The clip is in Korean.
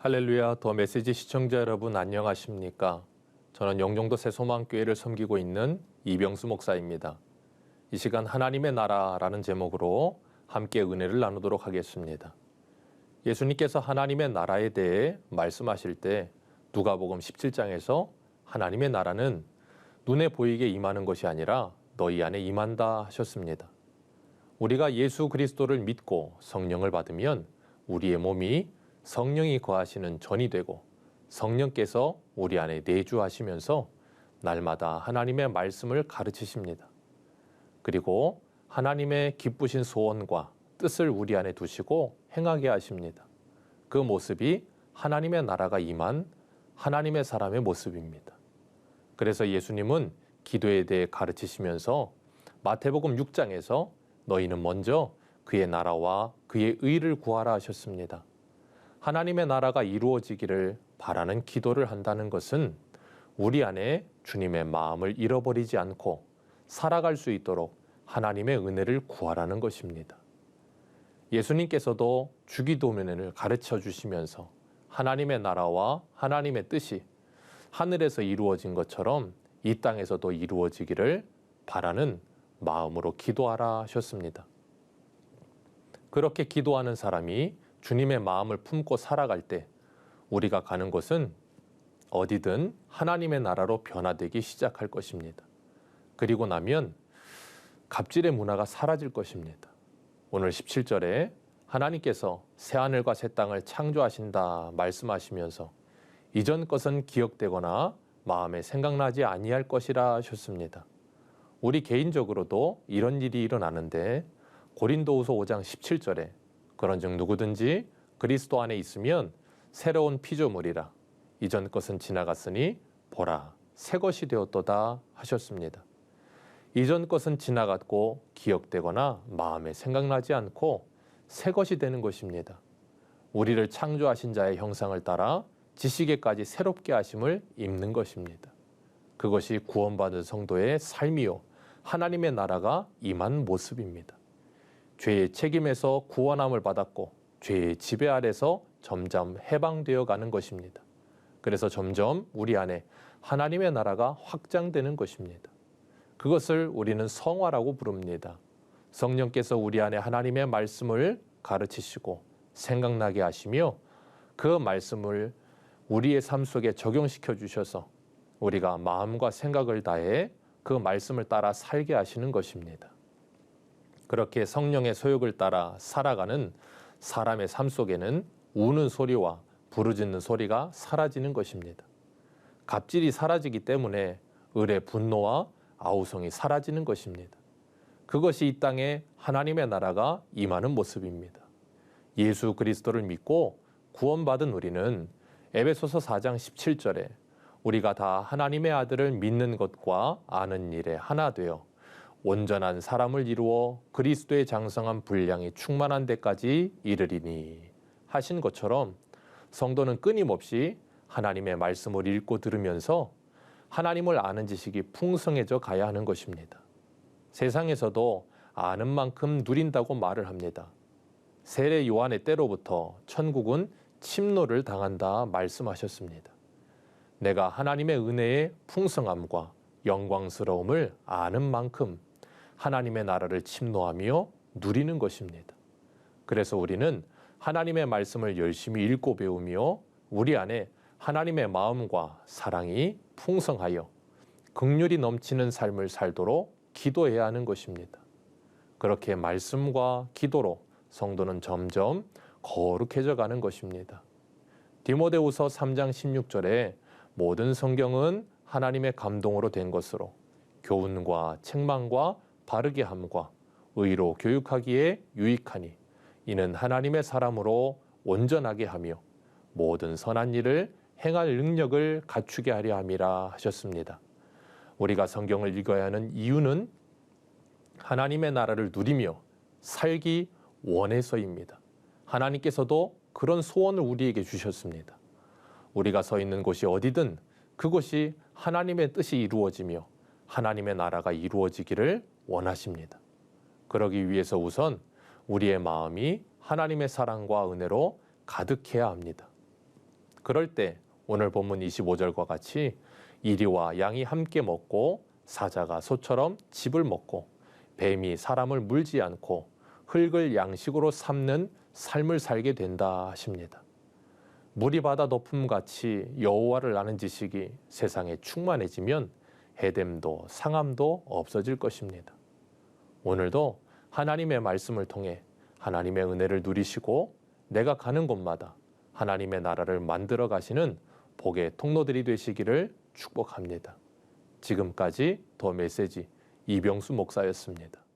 할렐루야, 더 메시지 시청자 여러분 안녕하십니까? 저는 영종도 새소망교회를 섬기고 있는 이병수 목사입니다. 이 시간 하나님의 나라라는 제목으로 함께 은혜를 나누도록 하겠습니다. 예수님께서 하나님의 나라에 대해 말씀하실 때 누가복음 17장에서 하나님의 나라는 눈에 보이게 임하는 것이 아니라 너희 안에 임한다 하셨습니다. 우리가 예수 그리스도를 믿고 성령을 받으면 우리의 몸이 성령이 거하시는 전이 되고 성령께서 우리 안에 내주하시면서 날마다 하나님의 말씀을 가르치십니다. 그리고 하나님의 기쁘신 소원과 뜻을 우리 안에 두시고 행하게 하십니다. 그 모습이 하나님의 나라가 임한 하나님의 사람의 모습입니다. 그래서 예수님은 기도에 대해 가르치시면서 마태복음 6장에서 너희는 먼저 그의 나라와 그의 의를 구하라 하셨습니다. 하나님의 나라가 이루어지기를 바라는 기도를 한다는 것은 우리 안에 주님의 마음을 잃어버리지 않고 살아갈 수 있도록 하나님의 은혜를 구하라는 것입니다. 예수님께서도 주기도문을 가르쳐 주시면서 하나님의 나라와 하나님의 뜻이 하늘에서 이루어진 것처럼 이 땅에서도 이루어지기를 바라는 마음으로 기도하라 하셨습니다. 그렇게 기도하는 사람이 주님의 마음을 품고 살아갈 때 우리가 가는 곳은 어디든 하나님의 나라로 변화되기 시작할 것입니다. 그리고 나면 갑질의 문화가 사라질 것입니다. 오늘 17절에 하나님께서 새하늘과 새 땅을 창조하신다 말씀하시면서 이전 것은 기억되거나 마음에 생각나지 아니할 것이라 하셨습니다. 우리 개인적으로도 이런 일이 일어나는데 고린도후서 5장 17절에 그런즉 누구든지 그리스도 안에 있으면 새로운 피조물이라 이전 것은 지나갔으니 보라 새 것이 되었도다 하셨습니다. 이전 것은 지나갔고 기억되거나 마음에 생각나지 않고 새 것이 되는 것입니다. 우리를 창조하신 자의 형상을 따라 지식에까지 새롭게 하심을 입는 것입니다. 그것이 구원받은 성도의 삶이요 하나님의 나라가 임한 모습입니다. 죄의 책임에서 구원함을 받았고 죄의 지배 아래서 점점 해방되어 가는 것입니다. 그래서 점점 우리 안에 하나님의 나라가 확장되는 것입니다. 그것을 우리는 성화라고 부릅니다. 성령께서 우리 안에 하나님의 말씀을 가르치시고 생각나게 하시며 그 말씀을 우리의 삶 속에 적용시켜 주셔서 우리가 마음과 생각을 다해 그 말씀을 따라 살게 하시는 것입니다. 그렇게 성령의 소욕을 따라 살아가는 사람의 삶 속에는 우는 소리와 부르짖는 소리가 사라지는 것입니다. 갑질이 사라지기 때문에 을의 분노와 아우성이 사라지는 것입니다. 그것이 이 땅에 하나님의 나라가 임하는 모습입니다. 예수 그리스도를 믿고 구원받은 우리는 에베소서 4장 17절에 우리가 다 하나님의 아들을 믿는 것과 아는 일에 하나 되어 온전한 사람을 이루어 그리스도의 장성한 분량이 충만한 데까지 이르리니 하신 것처럼 성도는 끊임없이 하나님의 말씀을 읽고 들으면서 하나님을 아는 지식이 풍성해져 가야 하는 것입니다. 세상에서도 아는 만큼 누린다고 말을 합니다. 세례 요한의 때로부터 천국은 침노를 당한다 말씀하셨습니다. 내가 하나님의 은혜의 풍성함과 영광스러움을 아는 만큼 하나님의 나라를 침노하며 누리는 것입니다. 그래서 우리는 하나님의 말씀을 열심히 읽고 배우며 우리 안에 하나님의 마음과 사랑이 풍성하여 긍휼이 넘치는 삶을 살도록 기도해야 하는 것입니다. 그렇게 말씀과 기도로 성도는 점점 거룩해져 가는 것입니다. 디모데후서 3장 16절에 모든 성경은 하나님의 감동으로 된 것으로 교훈과 책망과 바르게 함과 의로 교육하기에 유익하니 이는 하나님의 사람으로 온전하게 하며 모든 선한 일을 행할 능력을 갖추게 하려 함이라 하셨습니다. 우리가 성경을 읽어야 하는 이유는 하나님의 나라를 누리며 살기 원해서입니다. 하나님께서도 그런 소원을 우리에게 주셨습니다. 우리가 서 있는 곳이 어디든 그곳이 하나님의 뜻이 이루어지며 하나님의 나라가 이루어지기를 원하십니다. 그러기 위해서 우선 우리의 마음이 하나님의 사랑과 은혜로 가득해야 합니다. 그럴 때 오늘 본문 25절과 같이 이리와 양이 함께 먹고 사자가 소처럼 짚을 먹고 뱀이 사람을 물지 않고 흙을 양식으로 삼는 삶을 살게 된다 하십니다. 물이 바다 높음같이 여호와를 아는 지식이 세상에 충만해지면 해됨도 상함도 없어질 것입니다. 오늘도 하나님의 말씀을 통해 하나님의 은혜를 누리시고 내가 가는 곳마다 하나님의 나라를 만들어 가시는 복의 통로들이 되시기를 축복합니다. 지금까지 더 메시지 이병수 목사였습니다.